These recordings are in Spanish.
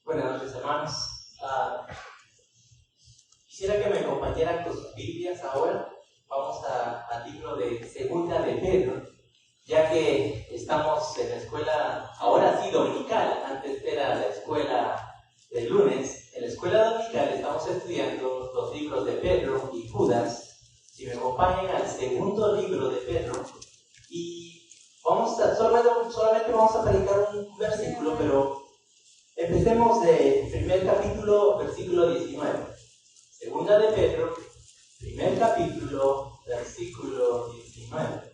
Buenas noches, hermanos. Quisiera que me acompañaran con sus Biblias ahora. Vamos al libro de Segunda de Pedro, ya que estamos en la escuela, ahora sí dominical, antes era la escuela de lunes. En la escuela dominical estamos estudiando los libros de Pedro y Judas. Si me acompañan al segundo libro de Pedro, y solamente vamos a predicar un versículo, pero empecemos del primer capítulo, versículo 19. Segunda de Pedro, primer capítulo, versículo 19.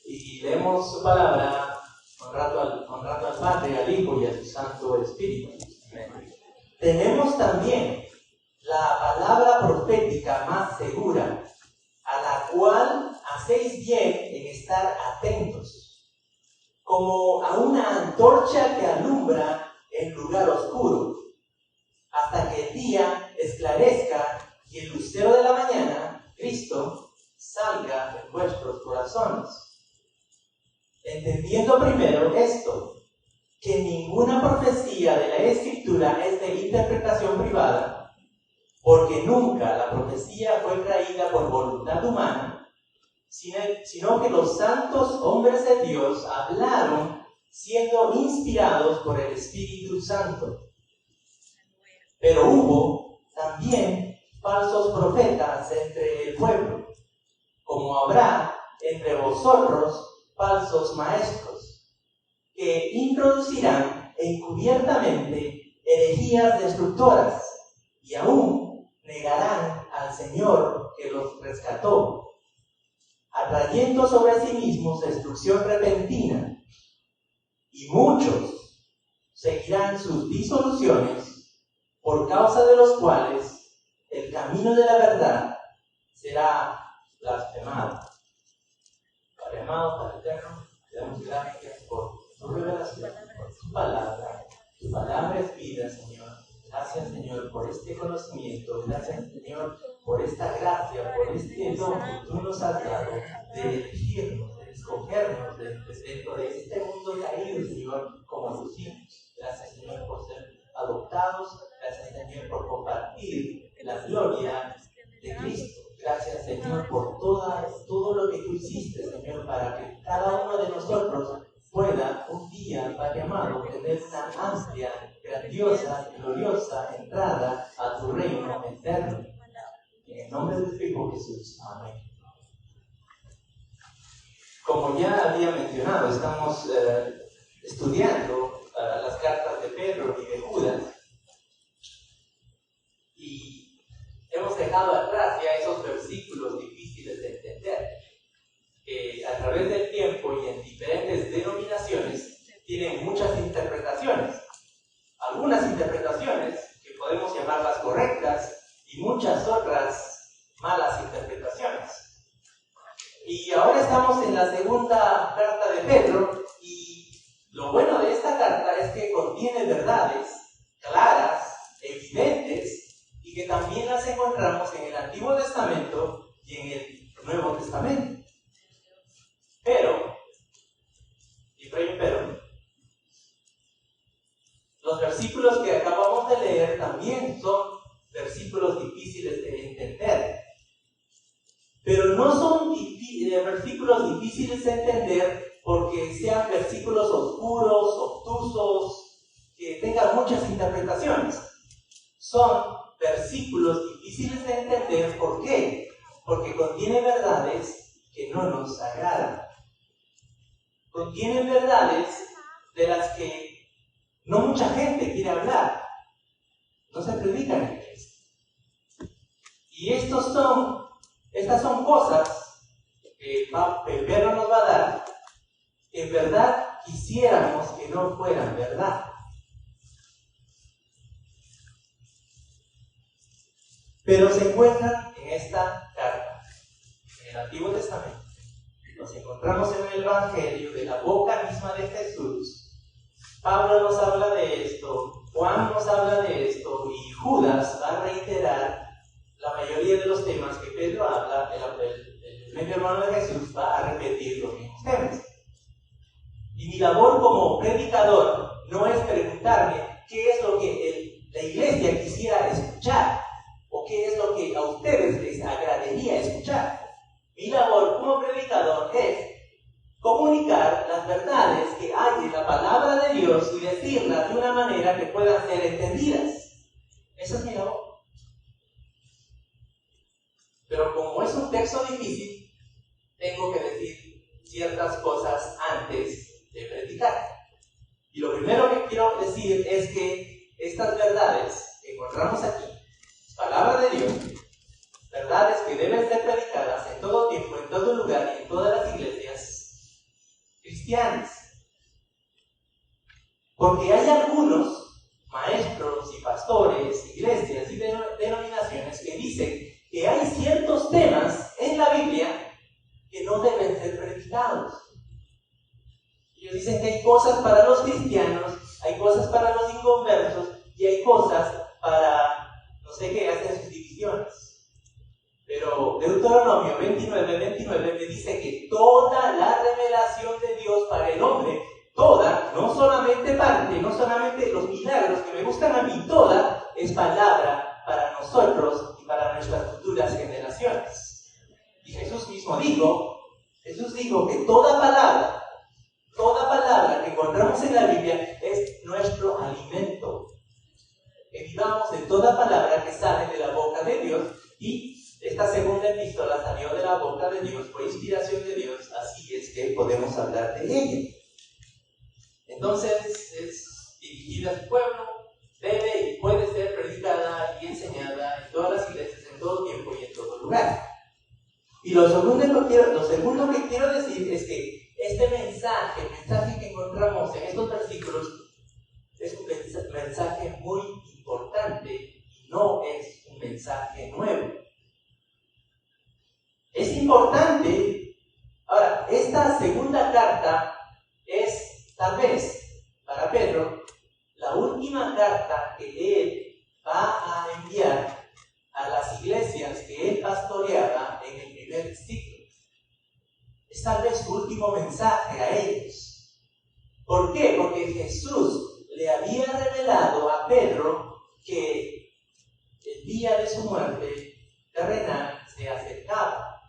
Y leemos su palabra honrando al Padre, al Hijo y a su Santo Espíritu. Tenemos también la palabra profética más segura, a la cual hacéis bien en estar atentos, como a una antorcha que alumbra en lugar oscuro, hasta que el día esclarezca y el lucero de la mañana, Cristo, salga en vuestros corazones. Entendiendo primero esto, que ninguna profecía de la Escritura es de interpretación privada, porque nunca la profecía fue traída por voluntad humana, sino que los santos hombres de Dios hablaron siendo inspirados por el Espíritu Santo. Pero hubo también falsos profetas entre el pueblo, como habrá entre vosotros falsos maestros, que introducirán encubiertamente herejías destructoras, y aún negarán al Señor que los rescató, atrayendo sobre sí mismos destrucción repentina, y muchos seguirán sus disoluciones, por causa de los cuales el camino de la verdad será blasfemado. Padre amado, Padre eterno, te damos gracias por tu revelación, por tu palabra. Tu palabra es vida, Señor. Gracias, Señor, por este conocimiento. Gracias, Señor, por esta gracia, por este don que tú nos has dado de elegirnos, de escogernos dentro de este mundo caído, Señor, como tus hijos. Gracias, Señor, por ser adoptados. Gracias, Señor, por compartir la gloria de Cristo. Gracias, Señor, por todo lo que tú hiciste, Señor, para que cada uno de nosotros pueda un día, Padre amado, tener una amplia, grandiosa, gloriosa entrada a tu reino eterno. En el nombre de tu Hijo Jesús. Amén. Como ya había mencionado, estamos estudiando las cartas de Pedro y de Judas, y hemos dejado atrás ya esos versículos difíciles de entender, que a través del tiempo y en diferentes denominaciones tienen muchas interpretaciones. Algunas interpretaciones que podemos llamarlas correctas y muchas otras malas interpretaciones. Y ahora estamos en la segunda carta de Pedro, y lo bueno de esta carta es que contiene verdades claras, evidentes, y que también las encontramos en el Antiguo Testamento y en el Nuevo Testamento. Pero, los versículos que acabamos de leer también son versículos difíciles de entender. Pero no son versículos difíciles de entender porque sean versículos oscuros, obtusos, que tengan muchas interpretaciones. Son versículos difíciles de entender, ¿por qué? Porque contiene verdades que no nos agradan. Contienen verdades de las que no mucha gente quiere hablar. No se predican en Cristo. Y estas son cosas que Pedro nos va a dar, que en verdad quisiéramos que no fueran verdad. Pero se encuentran en esta carta, en el Antiguo Testamento. Nos encontramos en el Evangelio, de la boca misma de Jesús. Pablo nos habla de esto, Juan nos habla de esto, y Judas va a reiterar la mayoría de los temas que Pedro habla. El medio hermano de Jesús va a repetir los mismos temas. Y Y mi labor como predicador no es preguntarme qué es lo que la iglesia quisiera escuchar o qué es lo que a ustedes les agradaría escuchar. Mi labor como predicador es comunicar las verdades que hay en la palabra de Dios y decirlas de una manera que puedan ser entendidas. Esa es mi labor. Pero como es un texto difícil, tengo que decir ciertas cosas antes de predicar. Y lo primero que quiero decir es que estas verdades que encontramos aquí, palabra de Dios, verdades que deben ser predicadas en todo tiempo, en todo lugar y en todas las iglesias cristianas. Porque hay algunos maestros y pastores, iglesias y denominaciones que dicen que hay ciertos temas en la Biblia que no deben ser predicados. Ellos dicen que hay cosas para los cristianos, hay cosas para los inconversos y hay cosas para no sé qué, hacen sus divisiones. Pero Deuteronomio 29 me dice que toda la revelación de Dios para el hombre, toda, no solamente parte, no solamente los milagros que me gustan a mí, toda es palabra para nosotros y para nuestras futuras generaciones. Y Jesús mismo dijo que toda palabra que encontramos en la Biblia es nuestro alimento. Que vivamos de toda palabra que sale de la boca de Dios, y esta segunda epístola salió de la boca de Dios, fue inspiración de Dios, así es que podemos hablar de ella. Entonces es dirigida al pueblo, debe y puede ser predicada y enseñada en todas las iglesias, en todo tiempo y en todo lugar. Y lo segundo que quiero decir es que este mensaje que encontramos en estos versículos es un mensaje muy importante y no es un mensaje nuevo. Es importante. Ahora, esta segunda carta es, tal vez, para Pedro, la última carta que él va a enviar a las iglesias que él pastoreaba en el primer siglo. Es tal vez su último mensaje a ellos. ¿Por qué? Porque Jesús le había revelado a Pedro que el día de su muerte terrenal se acercaba.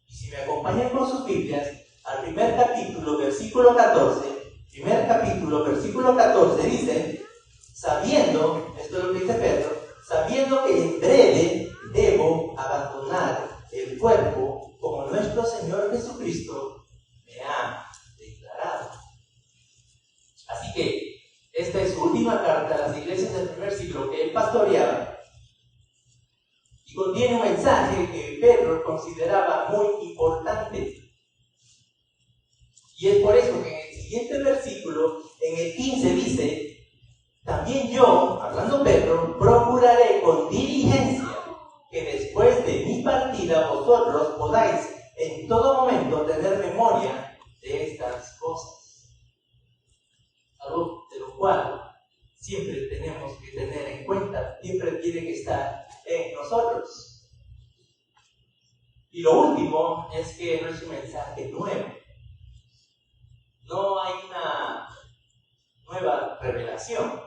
Y si me acompañan con sus Biblias, al primer capítulo, versículo 14, dice, sabiendo, esto es lo que dice Pedro, sabiendo que en breve debo abandonar el cuerpo como nuestro Señor Jesucristo me ha declarado. Así que esta es su última carta a las iglesias del primer siglo que él pastoreaba y contiene un mensaje que Pedro consideraba muy importante. Y es por eso que en el siguiente versículo, en el 15, dice, también yo, hablando Pedro, procuraré con diligencia que después de mi partida vosotros podáis en todo momento tener memoria de estas cosas. Algo de lo cual siempre tenemos que tener en cuenta, siempre tiene que estar en nosotros. Y lo último es que no es un mensaje nuevo. No hay una nueva revelación,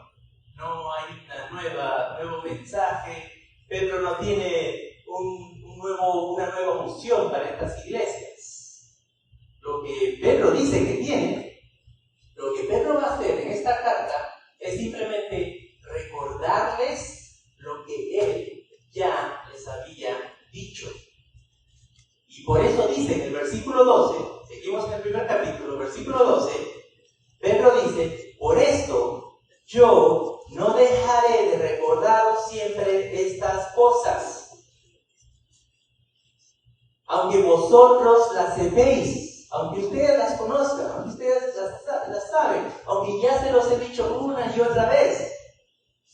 no hay un nuevo mensaje. Pedro no tiene una nueva unción para estas iglesias. Lo que Pedro dice que tiene, lo que Pedro va a hacer en esta carta es simplemente recordarles lo que él ya les había dicho. Y por eso dice en el versículo 12, seguimos en el primer capítulo, versículo 12, Pedro dice, por esto yo no dejaré de recordaros siempre estas cosas, aunque vosotros las sepáis, aunque ustedes las conozcan, aunque ustedes las saben, aunque ya se los he dicho una y otra vez,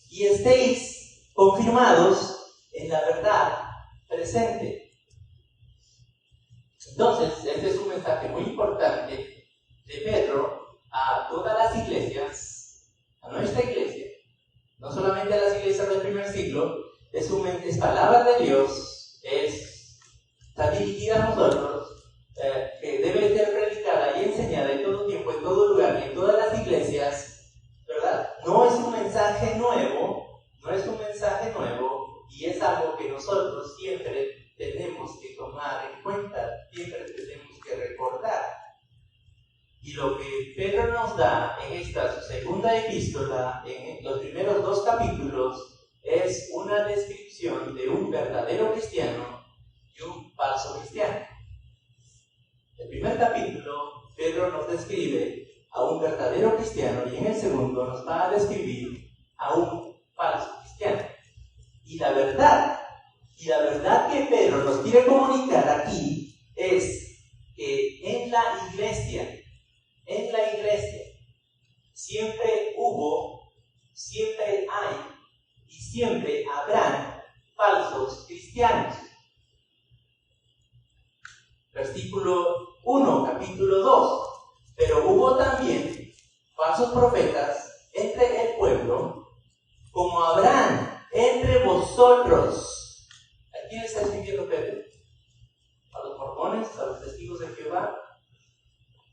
y estéis confirmados en la verdad presente. Entonces, este es un mensaje muy importante de Pedro a todas las iglesias, a nuestra iglesia, no solamente a las iglesias del primer siglo. Es palabra de Dios, está dirigida a nosotros, que debe ser predicada y enseñada en todo tiempo, en todo lugar nosotros siempre tenemos que tomar en cuenta, siempre tenemos que recordar. Y lo que Pedro nos da en esta su segunda epístola, en los primeros 2 capítulos, es una descripción de un verdadero cristiano y un falso cristiano. El primer capítulo, Pedro nos describe a un verdadero cristiano y en el segundo nos va a describir a un falso cristiano. Y la verdad que Pedro nos quiere comunicar aquí es que en la iglesia siempre hubo, siempre hay y siempre habrán falsos cristianos. Versículo 1, capítulo 2. Pero hubo también falsos profetas entre el pueblo, como habrán entre vosotros. ¿A quién está escribiendo Pedro? ¿A los mormones? ¿A los testigos de Jehová?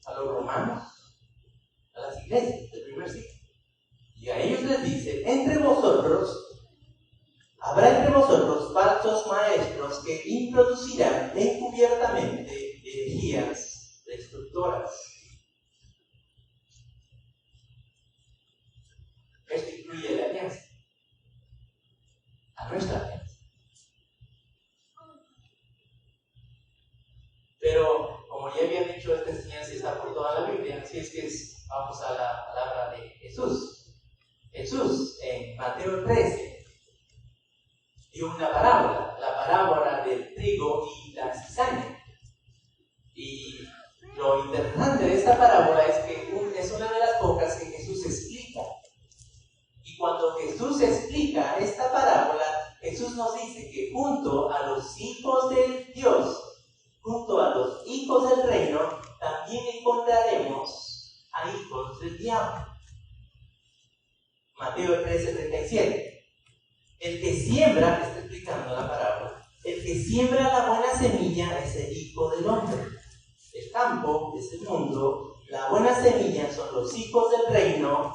¿A los romanos? ¿A las iglesias del primer siglo? Y a ellos les dice, habrá entre vosotros falsos maestros que introducirán encubiertamente herejías destructoras. Esto incluye la alianza, a nuestra alianza. Pero, como ya había dicho, esta enseñanza está por toda la Biblia, así es que vamos a la palabra de Jesús. Jesús, en Mateo 13, dio una parábola, la parábola del trigo y la cizaña. Y lo interesante de esta parábola es que es una de las pocas que Jesús explica. Y cuando Jesús explica esta parábola, Jesús nos dice que junto a los hijos del Dios, junto a los hijos del reino, también encontraremos a hijos del diablo. Mateo 13:37. El que siembra, está explicando la parábola, el que siembra la buena semilla es el hijo del hombre. El campo es el mundo, la buena semilla son los hijos del reino,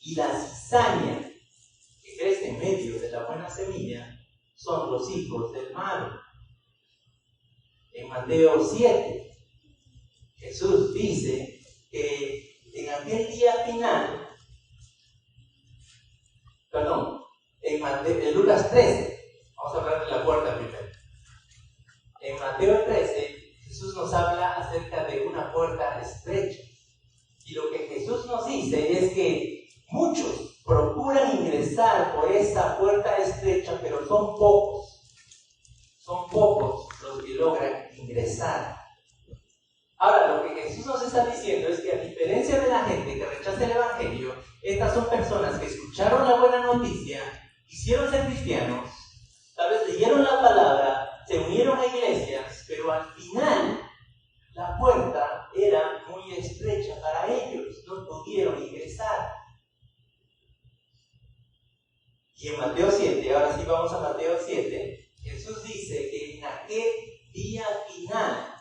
y la cizaña que crece en medio de la buena semilla son los hijos del mal. En Mateo 7, Jesús dice que en aquel día final, en Lucas 13, vamos a hablar de la puerta primero. En Mateo 13, Jesús nos habla acerca de una puerta estrecha. Y lo que Jesús nos dice es que muchos procuran ingresar por esa puerta estrecha, pero son pocos los que logran ingresar. Ahora, lo que Jesús nos está diciendo es que a diferencia de la gente que rechaza el Evangelio, estas son personas que escucharon la buena noticia, quisieron ser cristianos, tal vez leyeron la palabra, se unieron a iglesias, pero al final la puerta era muy estrecha para ellos, no pudieron ingresar. Y en Mateo 7, ahora sí vamos a Mateo 7, Jesús dice que en aquel día final,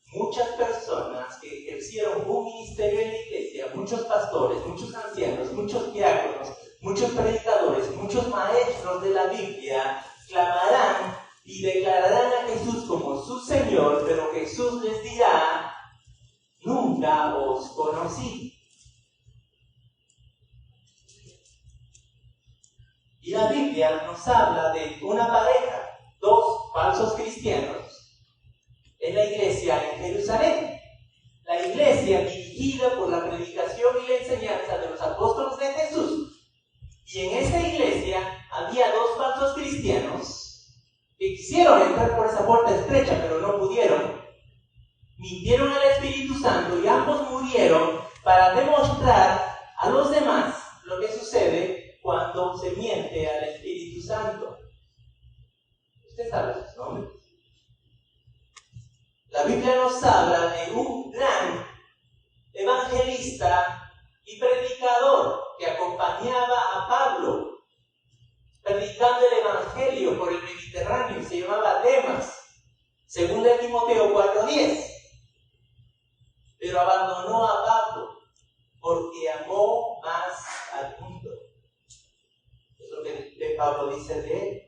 muchas personas que ejercieron un ministerio en la iglesia, muchos pastores, muchos ancianos, muchos diáconos, muchos predicadores, muchos maestros de la Biblia, clamarán y declararán a Jesús como su Señor, pero Jesús les dirá, nunca os conocí. Y la Biblia nos habla de una pareja, 2 falsos cristianos, en la iglesia en Jerusalén. La iglesia dirigida por la predicación y la enseñanza de los apóstoles de Jesús. Y en esa iglesia había 2 falsos cristianos que quisieron entrar por esa puerta estrecha, pero no pudieron. Mintieron al Espíritu Santo y ambos murieron para demostrar a los demás lo que sucede cuando se miente al Espíritu Santo. ¿Usted sabe sus nombres? La Biblia nos habla de un gran evangelista y predicador que acompañaba a Pablo predicando el Evangelio por el Mediterráneo y se llamaba Demas, según de Timoteo 4:10. Pero abandonó a Pablo porque amó más al mundo. Es lo que Pablo dice de él.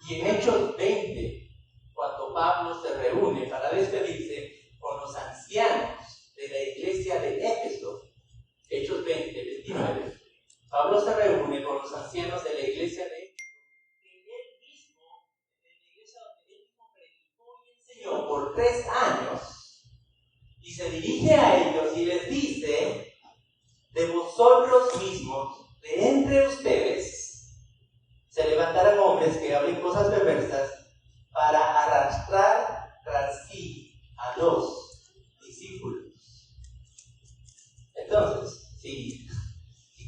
Y en Hechos 20, cuando Pablo se reúne para despedirse con los ancianos de la iglesia de Éfeso, Hechos 20, 29, Pablo se reúne con los ancianos de la iglesia de Éfeso, que él mismo, en la iglesia donde él mismo predicó y enseñó por 3 años, y se dirige a ellos y les dice: de vosotros mismos, de entre ustedes, se levantarán hombres que hablen cosas perversas para arrastrar tras sí a los discípulos. Entonces, si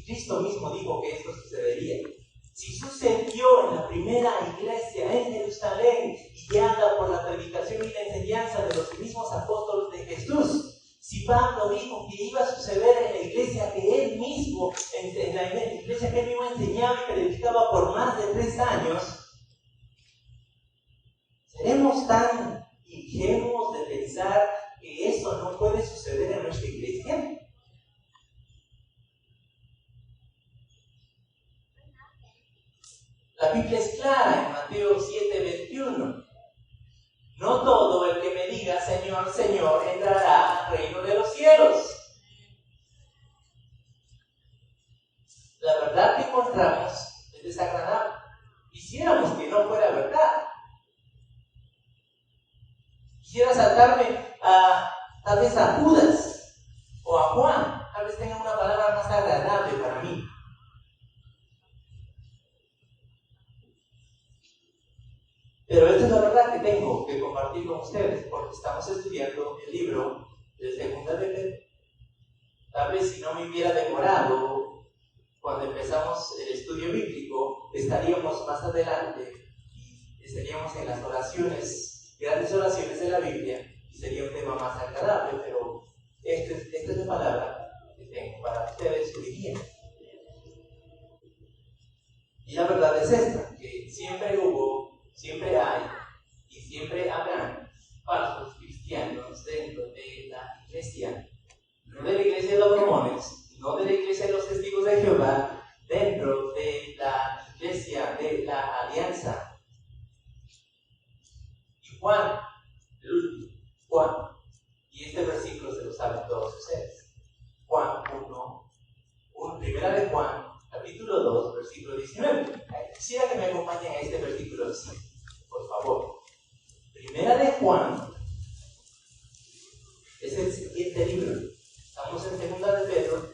Cristo mismo dijo que esto sucedería, si sucedió en la primera iglesia en Jerusalén y guiada por la predicación y la enseñanza de los mismos apóstoles de Jesús, si Pablo dijo que iba a suceder en la iglesia que él mismo, en la iglesia que él mismo enseñaba y predicaba por más de 3 años, ¿seremos tan ingenuos de pensar que eso no puede suceder en nuestra iglesia? La Biblia es clara en Mateo 7:21. No todo el que me diga Señor, Señor, entrará al reino de los cielos. La verdad que encontramos es desagradable. Quisiéramos que no fuera verdad. Quisiera saltarme tal vez a Judas o a Juan. Tal vez tenga una palabra más agradable para mí. Pero esta es la verdad que tengo que compartir con ustedes, porque estamos estudiando el libro de Segunda de Pedro. Tal vez si no me hubiera demorado cuando empezamos el estudio bíblico, estaríamos más adelante y estaríamos en las oraciones, grandes oraciones de la Biblia, y sería un tema más agradable, pero esta es la palabra que tengo para ustedes hoy día. Y la verdad es esta, que siempre hubo, siempre hay y siempre habrán falsos cristianos dentro de la iglesia. No de la iglesia de los mormones, no de la iglesia de los testigos de Jehová, dentro de la iglesia de la alianza. Y Juan, el último, Juan, y este versículo se lo saben todos ustedes. Juan 1, primera de Juan, capítulo 2, versículo 19. Quisiera que me acompañen a este versículo así, por favor. Primera de Juan es el siguiente libro. Estamos en Segunda de Pedro,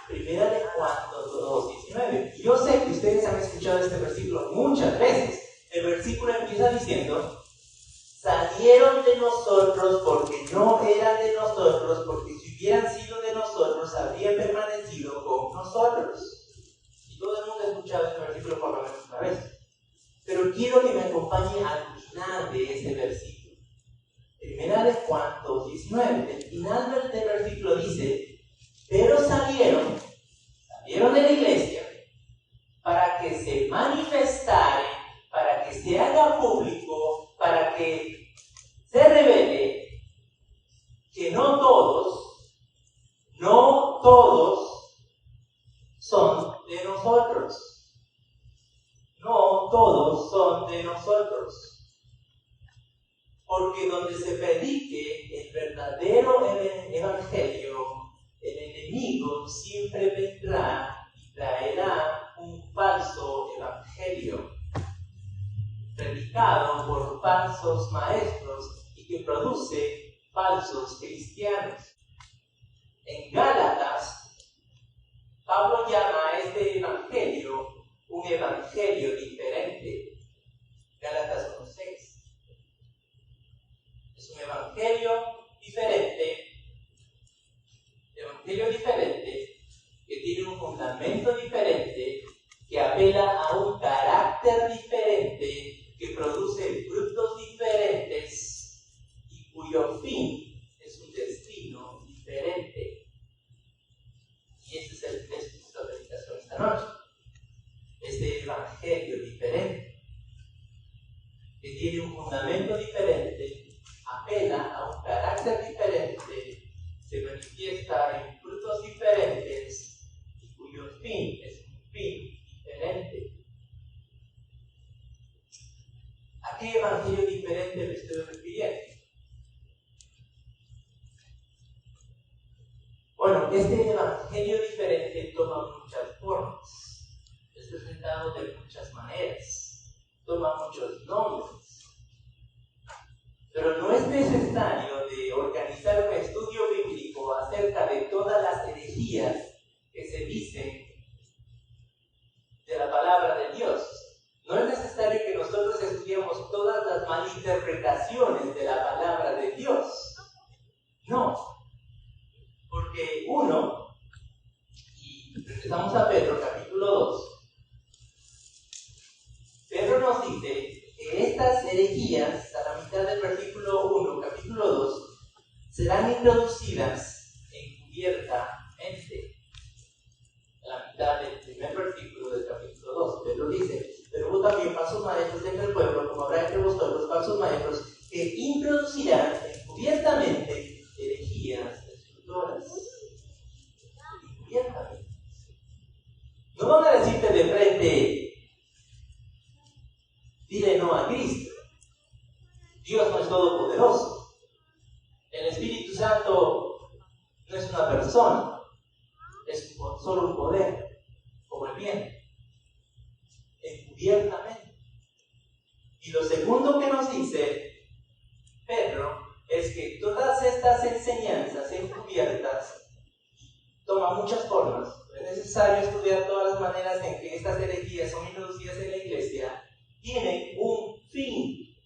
Primera de Juan 2:19. Yo sé que ustedes han escuchado este versículo muchas veces. El versículo empieza diciendo: salieron de nosotros porque no eran de nosotros, porque si hubieran sido de nosotros, habrían permanecido con nosotros. Y todo el mundo ha escuchado este versículo por lo menos una vez. Pero quiero que me acompañe al final de este versículo. Primera de Juan 2:19. El final del versículo dice: pero salieron de la iglesia para que se manifestare, para que se haga público, para que se revele que no todos son de nosotros. No todos son de nosotros. Porque donde se predique el verdadero evangelio, el enemigo siempre vendrá y traerá un falso evangelio, predicado por falsos maestros y que produce falsos cristianos. En Gálatas, Pablo llama a este evangelio un evangelio diferente. Gálatas 1:6. Es un evangelio diferente que tiene un fundamento diferente, que apela a un carácter diferente, que produce frutos diferentes y cuyo fin es un destino diferente. Y ese es el texto de nuestra predicación esta noche. Este evangelio diferente, que tiene un fundamento diferente, apela a un carácter diferente, se manifiesta en frutos diferentes y cuyo fin es un fin diferente. ¿A qué evangelio diferente me estoy refiriendo? Bueno, este evangelio diferente toma muchas formas, es presentado de muchas maneras, toma muchos nombres, pero no es necesario de organizar un estudio bíblico acerca de todas las herejías que se dicen de la palabra de Dios. No es necesario que nosotros estudiemos todas las malinterpretaciones de la palabra de Dios. No. Porque uno, y regresamos a Pedro, capítulo 2, Pedro nos dice que estas herejías, a la mitad del versículo 1, capítulo 2, serán introducidas encubiertamente. A la mitad del primer versículo del capítulo 2, Pedro dice: pero hubo también falsos maestros entre el pueblo, como habrá entre vosotros falsos maestros, que introducirán encubiertamente herejías destructoras. Encubiertamente. No van a decirte de frente: dile no a Cristo. Dios no es todopoderoso. El Espíritu Santo no es una persona, es solo un poder, como el viento. Encubiertamente. Y lo segundo que nos dice Pedro es que todas estas enseñanzas encubiertas toman muchas formas. Es necesario estudiar todas las maneras en que estas herejías son introducidas en la iglesia. Tienen un fin.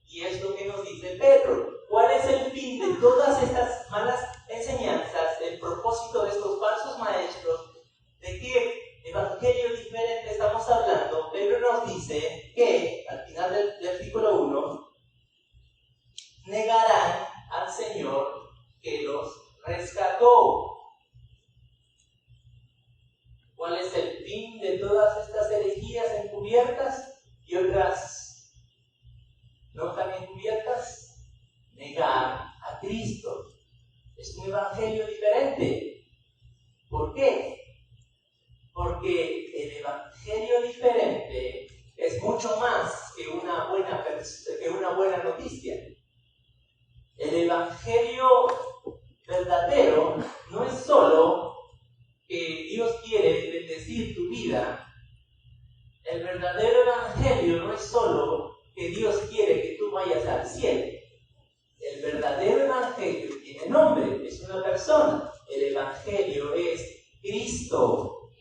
Y es lo que nos dice Pedro. ¿Cuál es el fin de todas estas malas enseñanzas? El propósito de estos falsos maestros. ¿De qué evangelio diferente estamos hablando? Pedro nos dice que, al final del versículo 1, negarán al Señor que los rescató. ¿Cuál es el fin de todas estas herejías encubiertas y otras no tan encubiertas? Negar a Cristo. Es un evangelio diferente. ¿Por qué? Porque el evangelio diferente es mucho más que una buena noticia. El evangelio verdadero no es solo que Dios quiere bendecir tu vida. El verdadero evangelio no es solo que Dios quiere que tú vayas al cielo. El verdadero evangelio tiene nombre, es una persona. El evangelio es Cristo.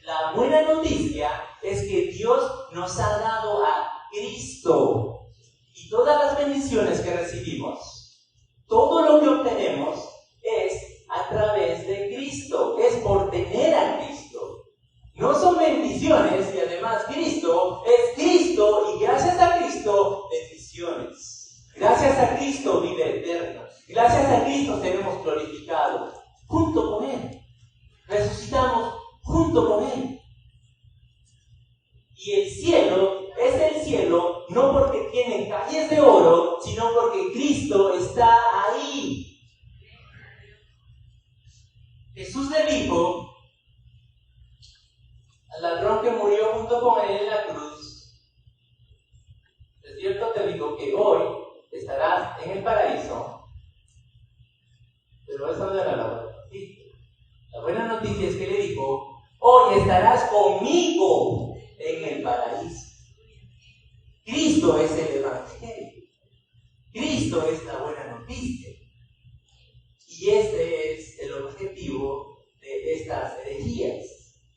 La buena noticia es que Dios nos ha dado a Cristo. Y todas las bendiciones que recibimos, todo lo que obtenemos es a través de Cristo, es por tener a Cristo. No son bendiciones y además Cristo es Cristo, y gracias a Cristo, bendiciones. Gracias a Cristo, vida eterna. Gracias a Cristo seremos glorificados junto con Él. Resucitamos junto con Él. Y el cielo es el cielo no porque tiene calles de oro, sino porque Cristo está ahí. Jesús le dijo al ladrón que murió junto con él en la cruz: de cierto te digo que hoy estarás en el paraíso. Pero esa no era la buena noticia. La buena noticia es que le dijo: hoy estarás conmigo en el paraíso. Cristo es el evangelio. Cristo es la buena noticia. Y este es el objetivo de estas herejías.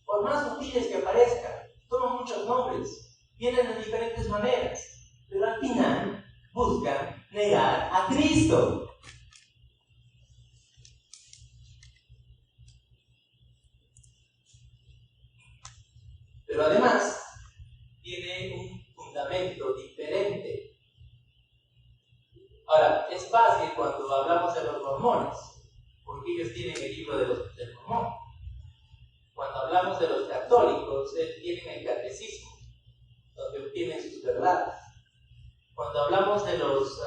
Por más sutiles que parezcan, toman muchos nombres, vienen de diferentes maneras, pero al final buscan negar a Cristo. Pero además, tiene un fundamento diferente. Ahora, es fácil cuando hablamos de los mormones, porque ellos tienen el libro del mormón. Cuando hablamos de los católicos, ellos tienen el catecismo, donde obtienen sus verdades. Cuando hablamos de los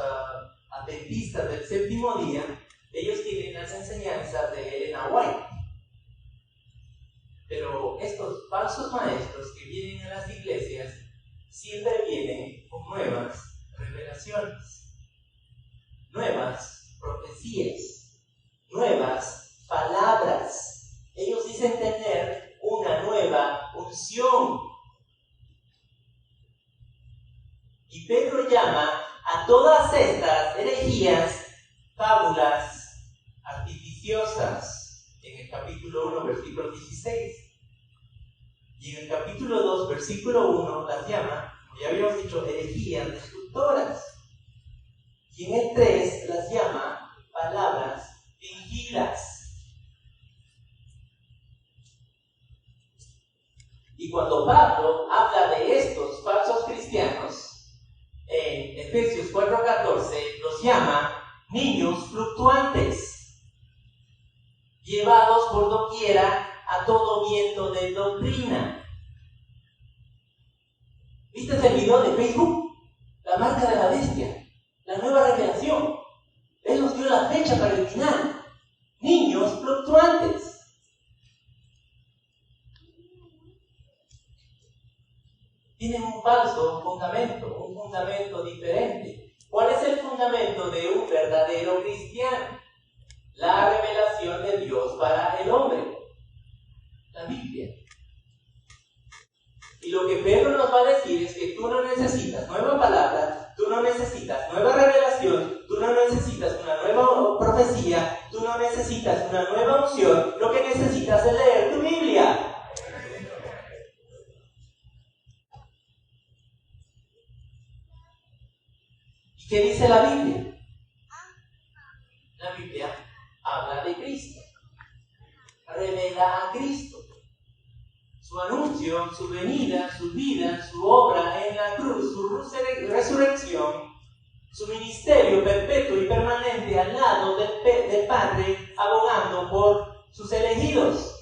adventistas del séptimo día, ellos tienen las enseñanzas de Elena White. Pero estos falsos maestros que vienen a las iglesias siempre vienen con nuevas revelaciones, nuevas profecías, nuevas palabras. Ellos dicen tener una nueva unción. Y Pedro llama a todas estas herejías fábulas artificiosas en el capítulo 1, versículo 16. Y en el capítulo 2, versículo 1, las llama, como ya habíamos dicho, herejías destructoras. Y en el 3 las llama palabras fingidas. Y cuando Pablo habla de estos falsos cristianos, en Efesios 4:14 los llama niños fluctuantes, llevados por doquiera a todo viento de doctrina. ¿Viste el video de Facebook? La marca de la bestia, la nueva revelación. Él nos dio la fecha para el final. Niños fluctuantes. Tienen un falso fundamento, un fundamento diferente. ¿Cuál es el fundamento de un verdadero cristiano? La revelación de Dios para el hombre, la Biblia. Y lo que Pedro nos va a decir es que tú no necesitas nueva palabra, tú no necesitas nueva revelación, tú no necesitas una nueva profecía, tú no necesitas una nueva unción, lo que necesitas es leer tu Biblia. ¿Qué dice la Biblia? La Biblia habla de Cristo, revela a Cristo, su anuncio, su venida, su vida, su obra en la cruz, su resurrección, su ministerio perpetuo y permanente al lado del Padre, abogando por sus elegidos.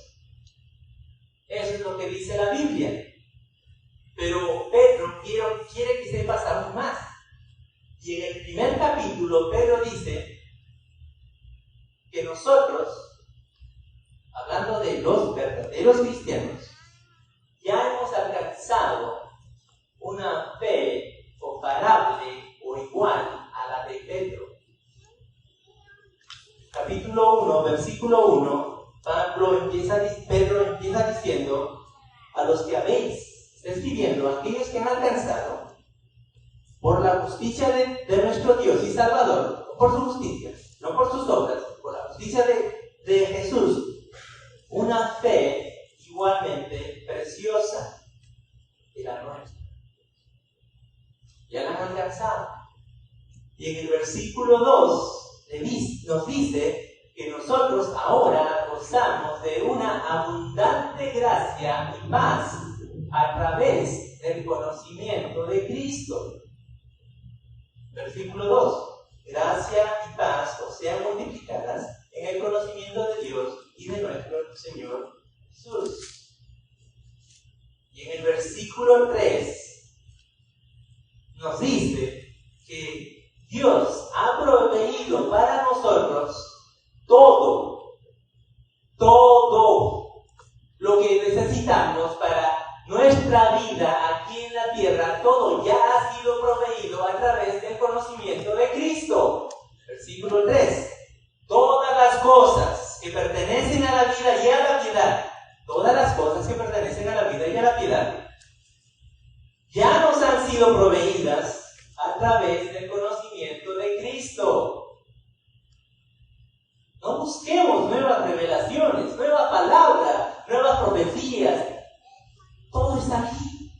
Eso es lo que dice la Biblia. Pero Pedro quiere que sepas aún más. Y en el primer capítulo, Pedro dice que nosotros, hablando de los verdaderos cristianos, ya hemos alcanzado una fe comparable o igual a la de Pedro. Capítulo 1, versículo 1, Pedro empieza diciendo: a los que habéis, está escribiendo, a aquellos que han alcanzado, por la justicia de nuestro Dios y Salvador, por su justicia, no por sus obras, por la justicia de Jesús, una fe igualmente preciosa y la nuestra. Ya la han alcanzado. Y en el versículo 2 nos dice que nosotros ahora gozamos de una abundante gracia y paz a través del conocimiento de Cristo. Versículo 2. Gracia y paz os sean multiplicadas en el conocimiento de Dios y de nuestro Señor Jesús. Y en el versículo 3 nos dice que Dios ha proveído para nosotros todo lo que necesitamos para nuestra vida aquí en la tierra. Todo ya ha sido proveído a través del conocimiento de Cristo. Versículo 3. Todas las cosas que pertenecen a la vida y a la piedad, todas las cosas que pertenecen a la vida y a la piedad, ya nos han sido proveídas a través del conocimiento de Cristo. No busquemos nuevas revelaciones, nueva palabra, nuevas profecías. Todo está aquí.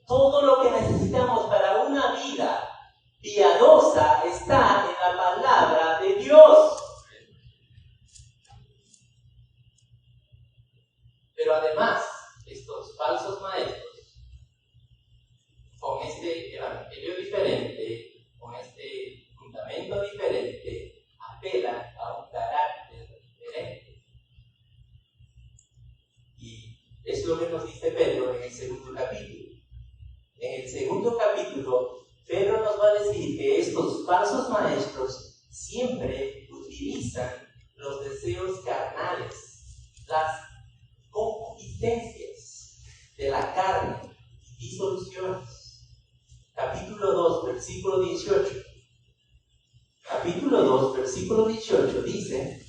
Todo lo que necesitamos para una vida piadosa está en la palabra de Dios. Pero además, estos falsos maestros, con este evangelio diferente, con este fundamento diferente, apelan a un carácter diferente. Y es lo que nos dice Pedro en el segundo capítulo. En el segundo capítulo, Pedro nos va a decir que estos falsos maestros siempre utilizan los deseos carnales, las concupiscencias de la carne y disoluciones. Capítulo 2, versículo 18. Capítulo 2, versículo 18 dice: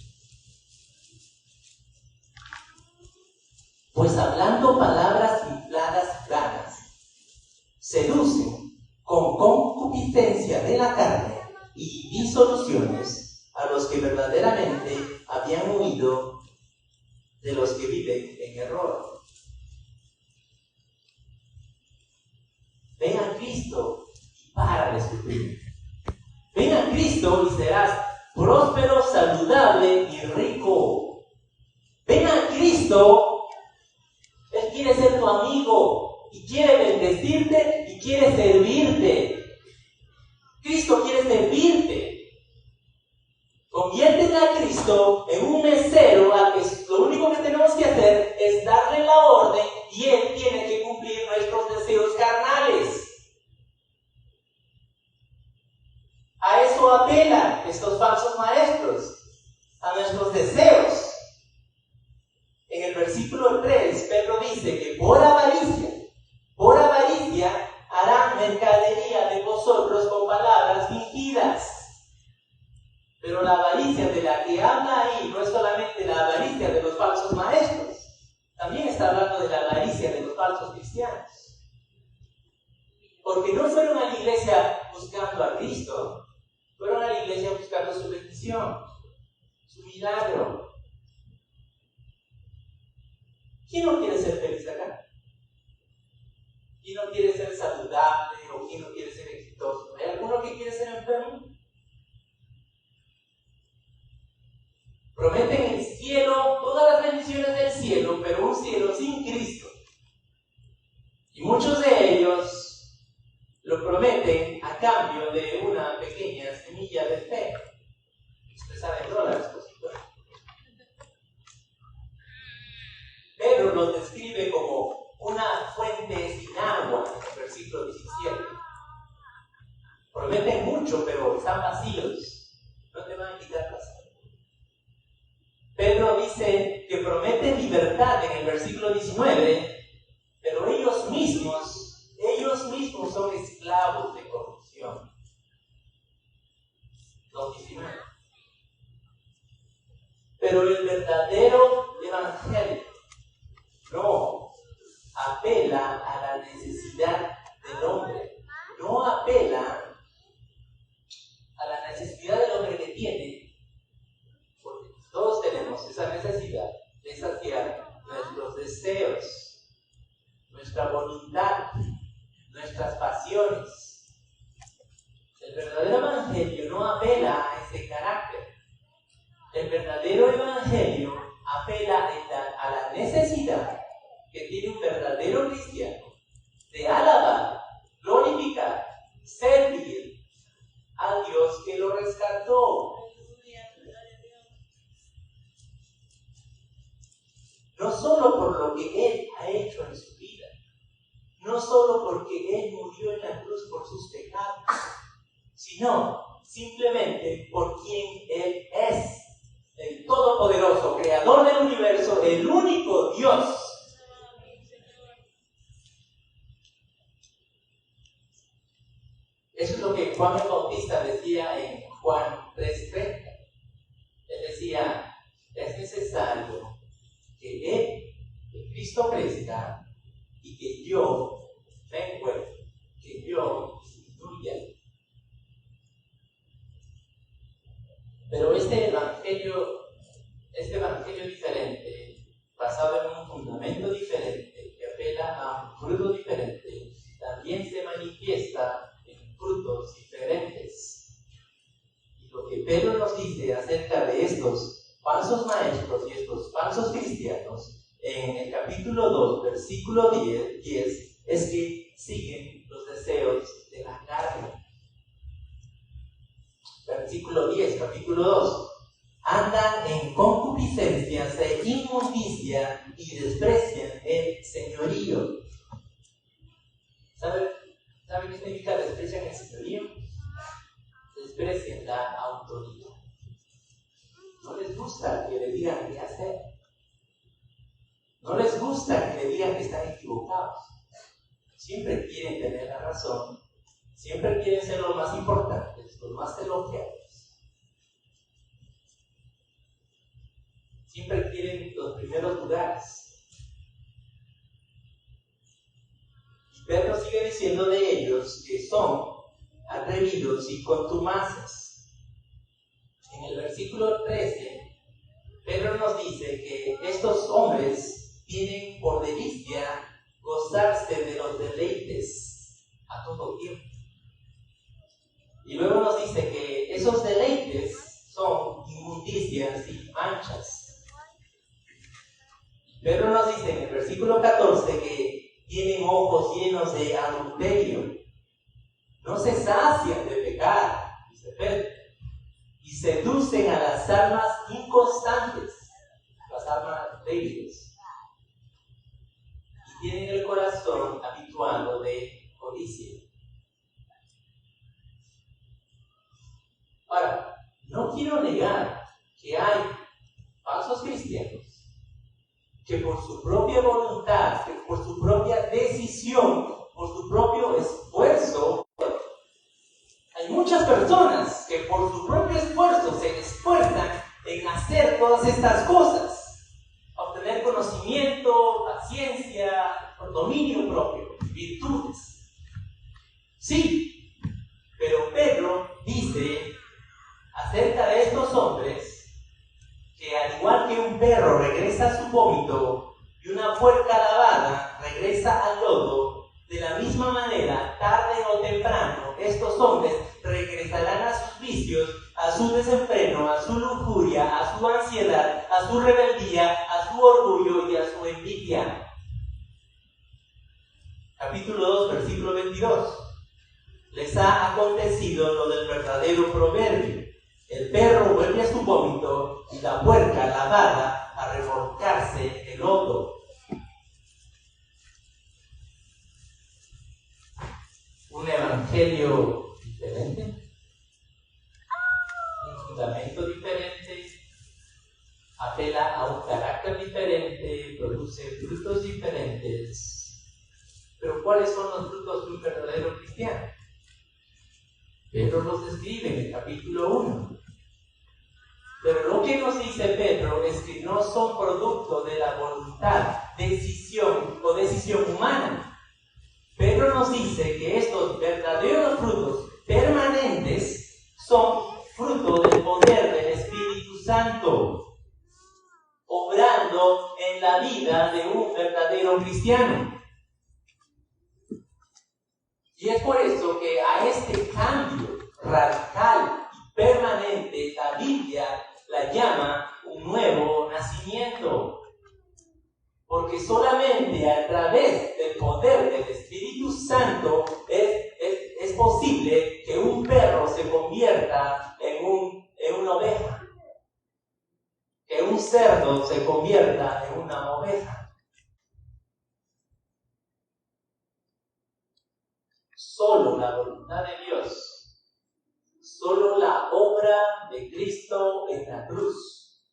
pues hablando palabras infladas y vanas, seducen con concupiscencia de la carne y disoluciones a los que verdaderamente habían huido de los que viven en error. Ven a Cristo y para de sufrir. Ven a Cristo y serás próspero, saludable y rico. Ven a Cristo, Él quiere ser tu amigo y quiere bendecirte y quiere servirte. Cristo quiere servirte. Conviértete a Cristo en un mesero al que lo único que tenemos que hacer es darle la orden y Él tiene que cumplir nuestros deseos carnales. A eso apelan estos falsos maestros, a nuestros deseos. En el versículo 3, Pedro dice que por avaricia harán mercadería de vosotros con palabras fingidas. Pero la avaricia de la que habla ahí no es solamente la avaricia de los falsos maestros, también está hablando de la avaricia de los falsos cristianos. Porque no fueron a la iglesia buscando a Cristo, fueron a la iglesia buscando su bendición, su milagro. ¿Quién no quiere ser feliz acá? ¿Quién no quiere ser saludable o quién no quiere ser exitoso? ¿Hay alguno que quiere ser enfermo? Prometen el cielo, todas las bendiciones del cielo, pero un cielo sin Cristo. Y muchos de ellos lo prometen a cambio de una pequeña semilla de fe. Usted sabe toda la respuesta. Pedro los describe como una fuente sin agua en el versículo 17. Prometen mucho, pero están vacíos. No te van a quitar la sed. Pedro dice que prometen libertad en el versículo 19, pero ellos mismos son esclavos de corrupción. Los 19. Pero el verdadero evangelio no apela a la necesidad del hombre, no apela a la necesidad del hombre que tiene, porque todos tenemos esa necesidad de saciar nuestros deseos, nuestra voluntad, nuestras pasiones. El verdadero evangelio no apela a ese carácter. El verdadero evangelio apela a la necesidad que tiene un verdadero cristiano de alabar, glorificar, servir a Dios que lo rescató. No solo por lo que Él ha hecho en su vida, no solo porque Él murió en la cruz por sus pecados, sino simplemente por quien Él es, el Todopoderoso, Creador del universo, el único Dios. Eso es lo que Juan el Bautista decía en Juan 3:30. Él decía, es necesario que Cristo crezca y que yo mengüe, que yo disminuya. Pero este evangelio diferente, basado en un fundamento diferente, que apela a un fruto diferente, también se manifiesta en frutos diferentes. Y lo que Pedro nos dice acerca de estos falsos maestros y estos falsos cristianos, en el capítulo 2, versículo 10, es que siguen los deseos de la carne. Versículo 10, capítulo 2. Andan en concupiscencias e inmundicia y desprecian el señorío. ¿Sabe qué significa desprecian el señorío? Desprecian la autoridad. No les gusta que le digan qué hacer. No les gusta que le digan que están equivocados. siempre quieren tener la razón, siempre quieren ser los más importantes, los más elogiados. Siempre quieren los primeros lugares. Y Pedro sigue diciendo de ellos que son atrevidos y contumaces. En el versículo 13, Pedro nos dice que estos hombres tienen por delicia gozarse de los deleites a todo tiempo. Y luego nos dice que esos deleites son inmundicias y manchas. Pedro nos dice en el versículo 14 que tienen ojos llenos de adulterio, no se sacian de pecar, dice Pedro, y seducen a las almas inconstantes, las almas débiles, y tienen el corazón habituado de codicia. Ahora, no quiero negar que hay falsos cristianos que por su propia voluntad, que por su propia decisión, por su propio esfuerzo, hay muchas personas que por su propio esfuerzo se esfuerzan en hacer todas estas cosas, obtener conocimiento, paciencia, dominio propio, virtudes. Sí, pero Pedro dice acerca de estos hombres que al igual que un perro regresa a su vómito y una puerca lavada regresa al lodo, de la misma manera, tarde o temprano, estos hombres regresarán a sus vicios, a su desenfreno, a su lujuria, a su ansiedad, a su rebeldía, a su orgullo y a su envidia. Capítulo 2, versículo 22. Les ha acontecido lo del verdadero proverbio. El perro vuelve a su vómito y la puerca lavada a revolcarse en el lodo. Un evangelio diferente, un fundamento diferente, apela a un carácter diferente, produce frutos diferentes. Pero ¿cuáles son los frutos de un verdadero cristiano? Pedro los describe en el capítulo 1. Pero lo que nos dice Pedro es que no son producto de la voluntad, decisión o decisión humana. Pedro nos dice que estos verdaderos frutos permanentes son fruto del poder del Espíritu Santo, obrando en la vida de un verdadero cristiano. Y es por eso que a este cambio radical y permanente la Biblia la llama un nuevo nacimiento. Porque solamente a través del poder del Espíritu Santo es posible que un perro se convierta en una oveja. Que un cerdo se convierta en una oveja. Solo la voluntad de Dios, solo la obra de Cristo en la cruz,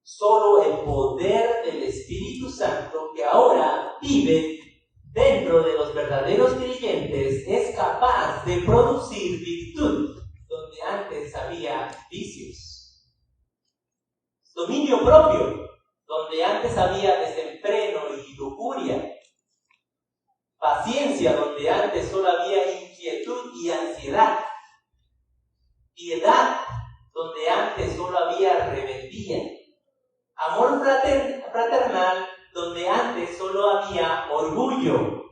solo el poder del Espíritu Santo que ahora vive dentro de los verdaderos creyentes es capaz de producir virtud donde antes había vicios, dominio propio donde antes había desenfreno y lujuria, paciencia donde antes solo había inquietud y ansiedad, piedad donde antes solo había rebeldía, amor fraternal donde antes solo había orgullo,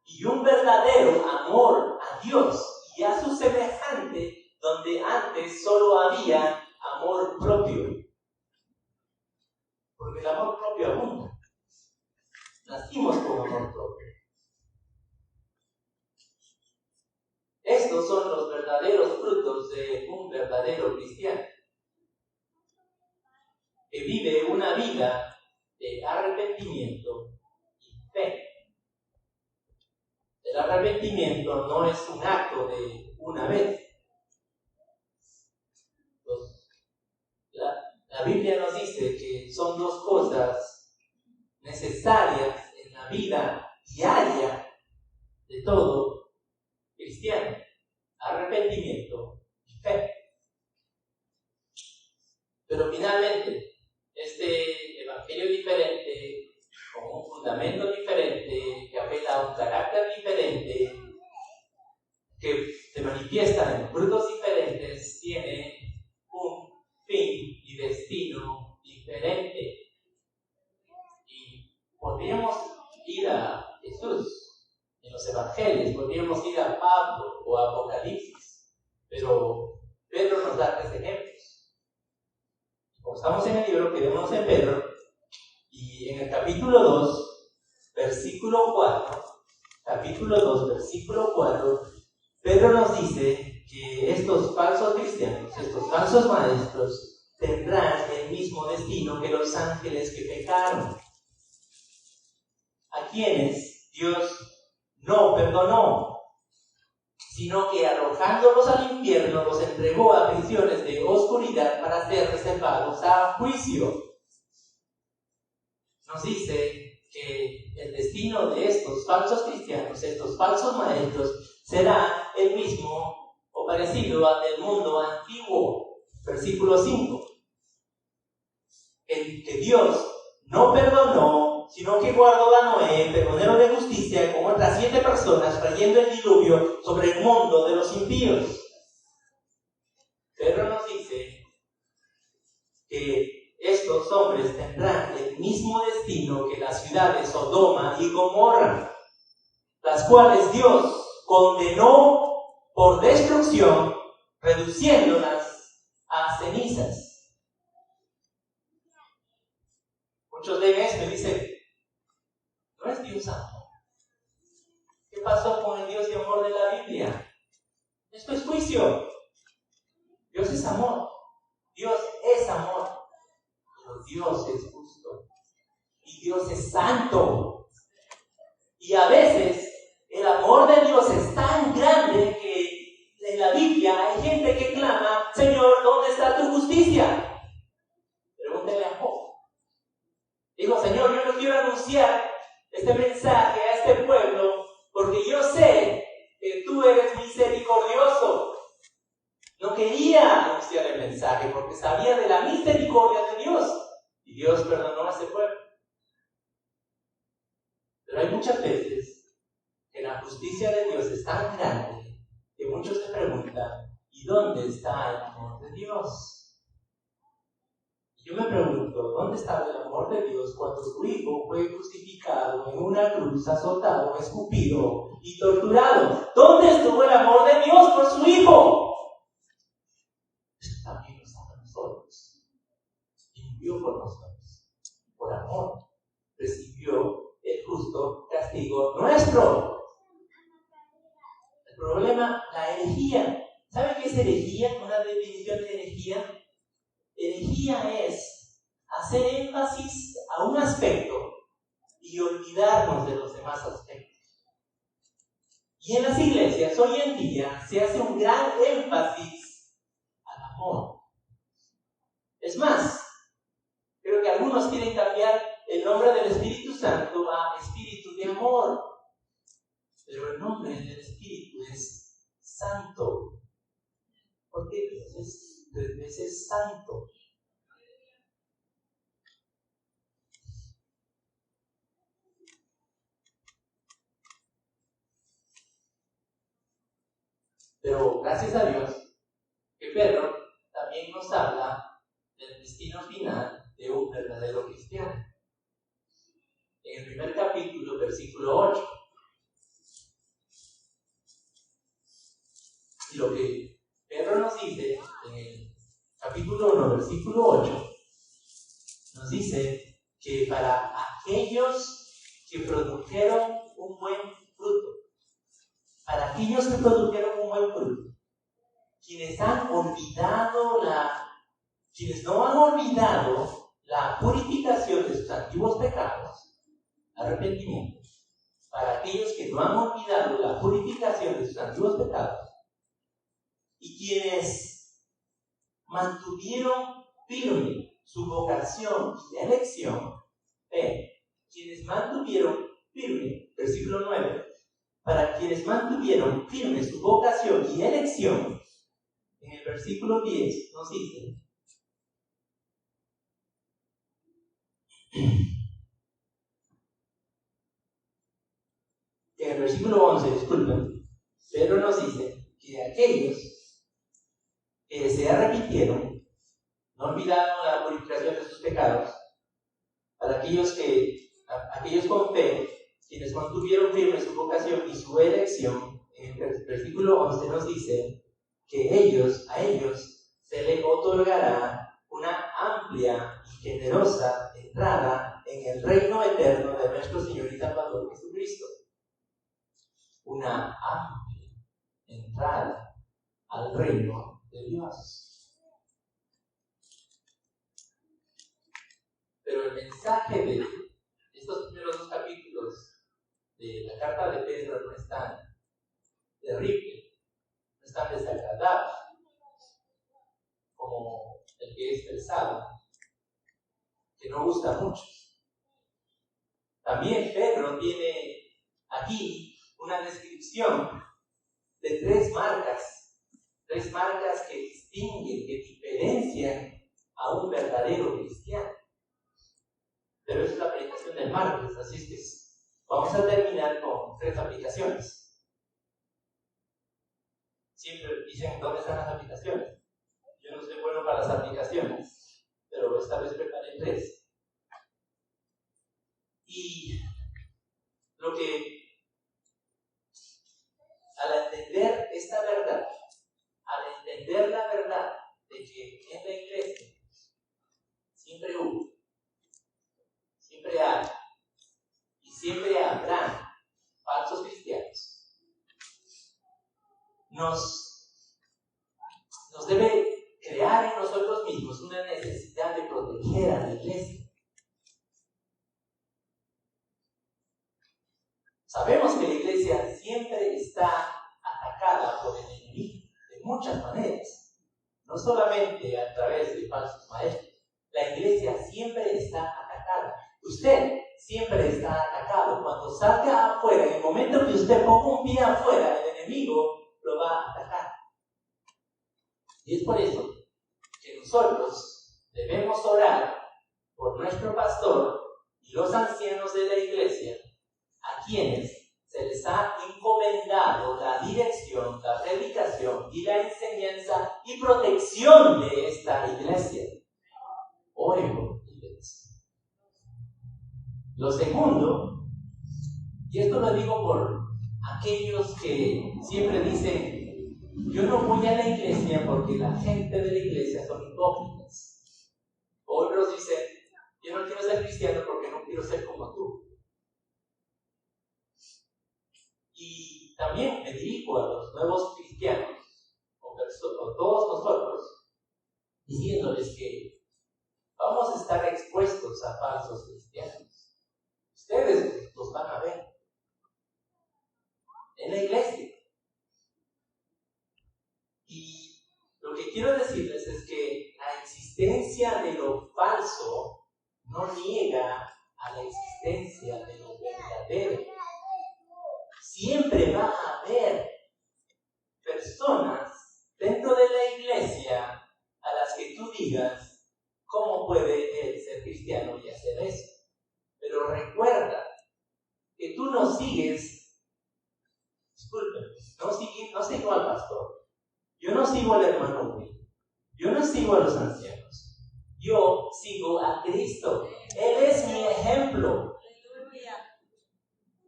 y un verdadero amor a Dios y a su semejante donde antes solo había amor propio. Porque el amor propio abunda. Nacimos con amor propio. Estos son los verdaderos frutos de un verdadero cristiano que vive una vida de arrepentimiento y fe. El arrepentimiento no es un acto de una vez. La Biblia nos dice que son dos cosas necesarias en la vida diaria de todo cristiano: arrepentimiento y fe. Pero finalmente, este evangelio diferente, con un fundamento diferente, que apela a un carácter diferente, que se manifiesta en frutos diferentes, tiene un fin y destino diferente. Y podríamos ir a Jesús en los evangelios, podríamos ir a Pablo o a Apocalipsis, pero Pedro nos da 3 ejemplos. Como estamos en el libro, quedémonos en Pedro, y en el capítulo 2, versículo 4, Pedro nos dice que estos falsos cristianos, estos falsos maestros, tendrán el mismo destino que los ángeles que pecaron, a quienes Dios no perdonó, sino que arrojándolos al infierno los entregó a prisiones de oscuridad para ser reservados a juicio. Nos dice que el destino de estos falsos cristianos, estos falsos maestros, será el mismo o parecido al del mundo antiguo. Versículo 5. Que Dios no perdonó, sino que guardó a Noé, pregonero de justicia, con otras 7 personas, trayendo el diluvio sobre el mundo de los impíos. Pedro nos dice que estos hombres tendrán el mismo destino que las ciudades Sodoma y Gomorra, las cuales Dios condenó por destrucción, reduciéndolas a cenizas. Muchos leen esto y dicen: ¿no es Dios amor? ¿Qué pasó con el Dios de amor de la Biblia? Esto es juicio. Dios es amor. Dios es amor. Pero Dios es justo. Y Dios es santo. Y a veces el amor de Dios es tan grande que en la Biblia hay gente que clama: Señor, ¿dónde está tu justicia? Pregúntele a Job. Dijo: Señor, yo no quiero anunciar este mensaje a este pueblo porque yo sé que tú eres misericordioso. No quería anunciar el mensaje porque sabía de la misericordia de Dios. Y Dios perdonó a ese pueblo. Pero hay muchas veces que la justicia de Dios es tan grande que muchos se preguntan: ¿y dónde está el amor de Dios? Yo me pregunto: ¿dónde estaba el amor de Dios cuando su Hijo fue crucificado en una cruz, azotado, escupido y torturado? ¿Dónde estuvo el amor de Dios por su Hijo? Eso también lo sabe nosotros. Y murió por nosotros. Por amor recibió el justo castigo nuestro. El problema, la herejía. ¿Saben qué es herejía? Una definición de herejía. Herejía es hacer énfasis a un aspecto y olvidarnos de los demás aspectos. Y en las iglesias hoy en día se hace un gran énfasis al amor. Es más, creo que algunos quieren cambiar el nombre del Espíritu Santo a Espíritu de Amor. Pero el nombre del Espíritu es Santo. Porque Dios es 3 veces santo. Pero gracias a Dios que Pedro también nos habla del destino final de un verdadero cristiano. En el primer capítulo, versículo 8. Y lo que Pedro nos dice en el capítulo 1, versículo 8, nos dice que para aquellos que produjeron un buen fruto, para aquellos que produjeron un buen fruto, quienes no han olvidado la purificación de sus antiguos pecados, arrepentimiento, para aquellos que no han olvidado la purificación de sus antiguos pecados, y quienes mantuvieron firme su vocación y elección, quienes mantuvieron firme, versículo 9, para quienes mantuvieron firme su vocación y elección, en el versículo 10 nos dice, en el versículo 11, disculpen, Pedro nos dice que aquellos que se arrepintieron, no olvidaron la purificación de sus pecados, para aquellos con fe, quienes mantuvieron firme su vocación y su elección, en el versículo 11 nos dice que a ellos se les otorgará una amplia y generosa entrada en el reino eterno de nuestro Señor y Salvador Jesucristo. Una amplia entrada al reino de Dios. Pero el mensaje de estos primeros 2 capítulos de la carta de Pedro no es tan terrible, no es tan desagradable como el que es pensado, que no gusta mucho. También Pedro tiene aquí una descripción de 3 marcas que distinguen, que diferencian a un verdadero cristiano. Pero esa es la aplicación del martes, así es que vamos a terminar con 3 aplicaciones. Siempre dicen, ¿dónde están las aplicaciones? Yo no soy bueno para las aplicaciones, pero esta vez preparé 3. Y lo que, al entender esta verdad, al entender la verdad de que en la iglesia siempre hubo, siempre hay y siempre habrá falsos cristianos, nos debe crear en nosotros mismos una necesidad de proteger a la iglesia. Sabemos que la iglesia siempre está atacada por el enemigo de muchas maneras, no solamente a través de falsos maestros. La iglesia siempre está atacada. Usted siempre está atacado. Cuando salga afuera, en el momento que usted ponga un pie afuera, el enemigo lo va a atacar. Y es por eso que nosotros debemos orar por nuestro pastor y los ancianos de la iglesia, a quienes se les ha encomendado la dirección, la predicación y la enseñanza y protección de esta iglesia. Oren por la iglesia. Lo segundo, y esto lo digo por aquellos que siempre dicen, yo no voy a la iglesia porque la gente de la iglesia son hipócritas. Otros dicen, yo no quiero ser cristiano porque no quiero ser como tú. Y también me dirijo a los nuevos cristianos, o todos nosotros, diciéndoles que vamos a estar expuestos a falsos cristianos. Ustedes los van a ver en la iglesia. Y lo que quiero decirles es que la existencia de lo falso no niega a la existencia de lo verdadero. Siempre va a haber personas dentro de la iglesia a las que tú digas, ¿cómo puede él ser cristiano y hacer eso? Pero recuerda que tú no sigues, no sigo al pastor. Yo no sigo al hermano Will. Yo no sigo a los ancianos. Yo sigo a Cristo. Él es mi ejemplo.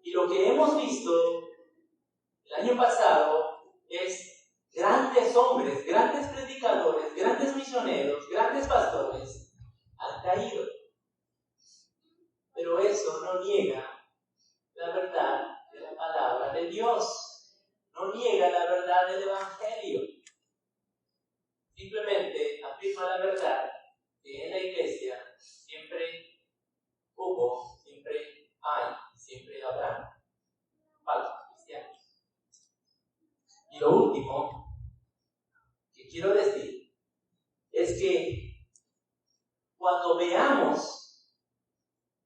Y lo que hemos visto el año pasado es grandes hombres, grandes predicadores, grandes misioneros, grandes pastores han caído. Pero eso no niega la verdad de la palabra de Dios. No niega la verdad del Evangelio. Simplemente afirma la verdad que en la iglesia siempre hubo, siempre hay, siempre habrá falsos cristianos. Y lo último que quiero decir es que cuando veamos,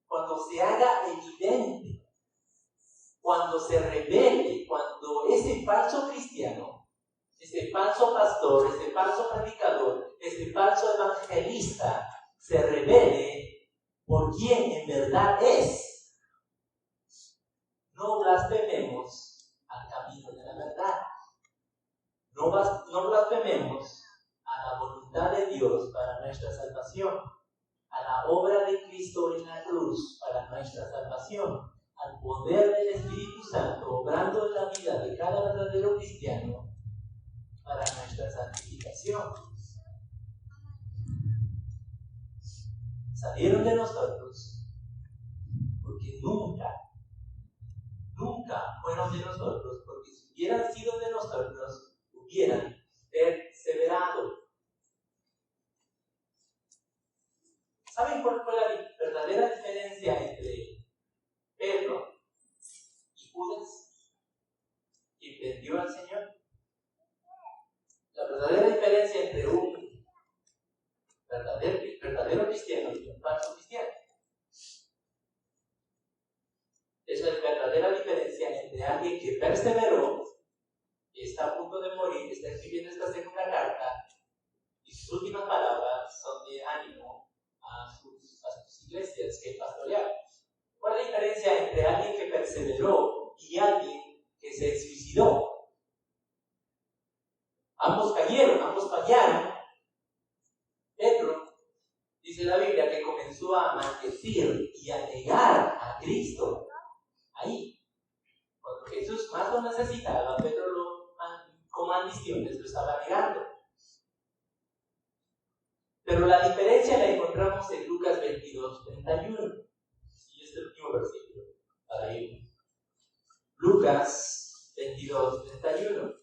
cuando se haga evidente, cuando se revele, cuando pastor, este falso predicador, este falso evangelista se revele por quién en verdad es. No blasfememos al camino de la verdad. No blasfememos a la voluntad de Dios para nuestra salvación, a la obra de Cristo en la cruz para nuestra salvación, al poder del Espíritu Santo obrando en la vida de cada verdadero cristiano para nuestra santificación. Salieron de nosotros porque nunca fueron de nosotros, porque si hubieran sido de nosotros, hubieran perseverado. ¿Saben cuál fue la verdadera diferencia entre Pedro y Judas, quien vendió al Señor? La verdadera diferencia entre un verdadero cristiano y un falso cristiano es la verdadera diferencia entre alguien que perseveró, que está a punto de morir, está escribiendo esta segunda carta, y sus últimas palabras son de ánimo a sus iglesias que pastorearon. ¿Cuál es la diferencia entre alguien que perseveró y alguien que se suicidó? Ambos cayeron, ambos fallaron. Pedro, dice la Biblia, que comenzó a maldecir y a negar a Cristo. Ahí, cuando Jesús más lo necesitaba, Pedro con maldiciones lo estaba negando. Pero la diferencia la encontramos en Lucas 22:31. Y es el último versículo para ir. Lucas 22:31.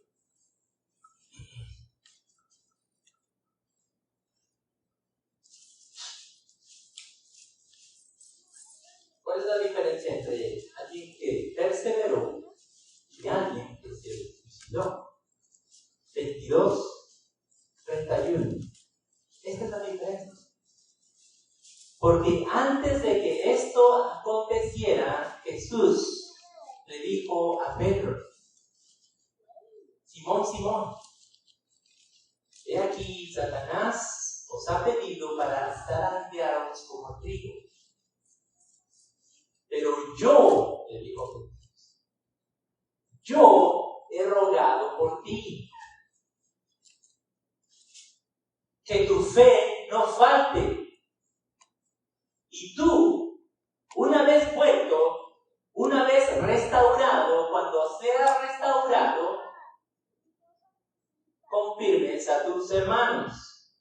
¿Cuál es la diferencia entre alguien que perseveró y alguien que se suicidó? 22:31. Esta es la diferencia. Porque antes de que esto aconteciera, Jesús le dijo a Pedro: Simón, Simón, he aquí Satanás os ha pedido para zarandearos como trigo. Pero yo, le dijo Jesús, yo he rogado por ti, que tu fe no falte. Y tú, una vez vuelto, una vez restaurado, cuando seas restaurado, confirmes a tus hermanos.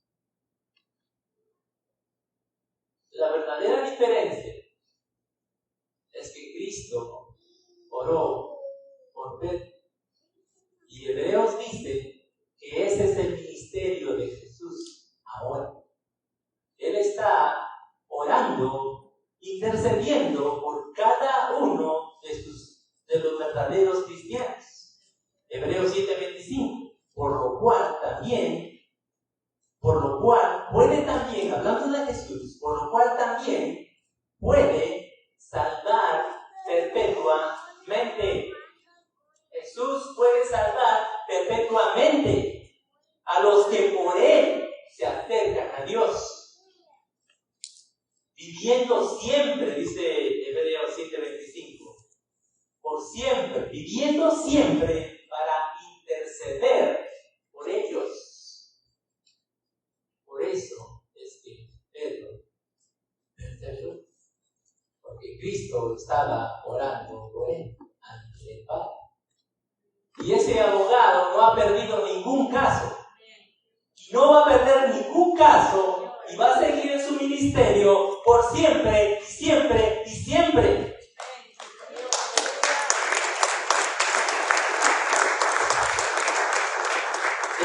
La verdadera diferencia es que Cristo oró por Pedro. Y Hebreos dice que ese es el ministerio de Jesús ahora. Él está orando, intercediendo por cada uno de los verdaderos cristianos. Hebreos 7:25. Por lo cual puede también, hablando de Jesús, por lo cual también puede salvar perpetuamente. Jesús puede salvar perpetuamente a los que por Él se acercan a Dios. Viviendo siempre, dice Hebreos 7:25, por siempre, viviendo siempre para interceder por ellos. Por eso es que Pedro perseveró, porque Cristo estaba orando por él ante el Padre. Y ese abogado no ha perdido ningún caso, y no va a perder ningún caso, y va a seguir en su ministerio por siempre, y siempre, y siempre.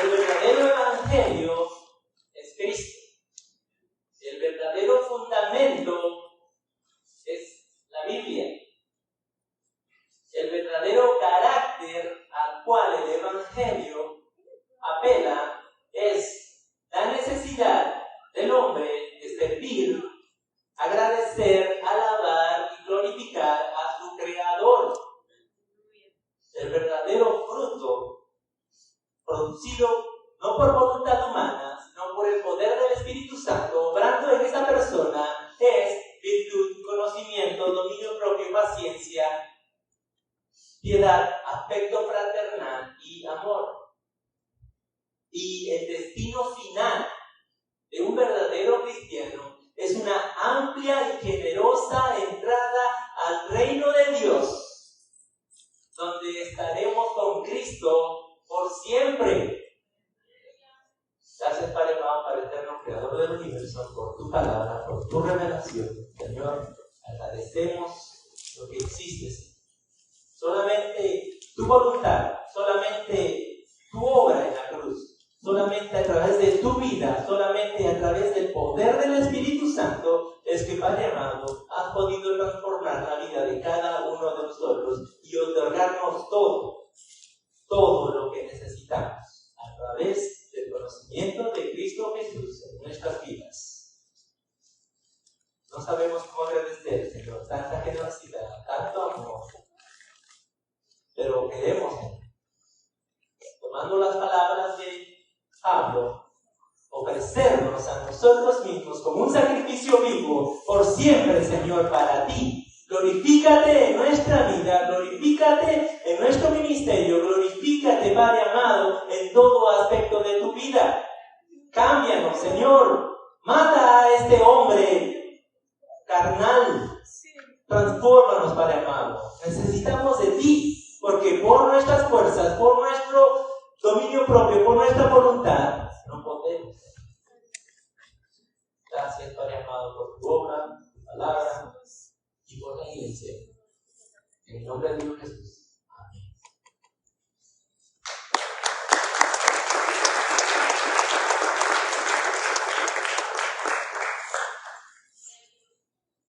El verdadero evangelio es Cristo. El verdadero fundamento es la Biblia. El verdadero carácter al cual el evangelio apela es la necesidad del hombre de servir, agradecer, alabar y glorificar a su Creador. El verdadero fruto producido no no por voluntad humana, sino por el poder del Espíritu Santo, obrando en esa persona, es virtud, conocimiento, dominio propio, paciencia, piedad, afecto fraternal y amor. Y el destino final de un verdadero cristiano es una amplia y generosa entrada al reino de Dios, donde estaremos con Cristo por siempre. Gracias, Padre amado, Padre eterno, Creador del universo, por tu palabra, por tu revelación. Señor, agradecemos lo que existes. Solamente tu voluntad, solamente tu obra en la cruz, solamente a través de tu vida, solamente a través del poder del Espíritu Santo, es que, Padre amado, has podido transformar la vida de cada uno de nosotros y otorgarnos todo lo que necesitamos a través del conocimiento de Cristo Jesús en nuestras vidas. No sabemos cómo agradecer, Señor, tanta generosidad, tanto amor, pero queremos, tomando las palabras de Pablo, ofrecernos a nosotros mismos como un sacrificio vivo por siempre, Señor, para ti. Glorifícate en nuestra vida, glorifícate en nuestro ministerio, glorifícate, Padre amado, en todo aspecto de tu vida. Cámbianos, Señor. Mata a este hombre carnal. Transfórmanos, Padre amado. Necesitamos de ti, porque por nuestras fuerzas, por nuestro dominio propio, por nuestra voluntad, no podemos. Gracias, Padre amado, por tu obra, tu palabra y por la iglesia. En el nombre de Dios Jesús.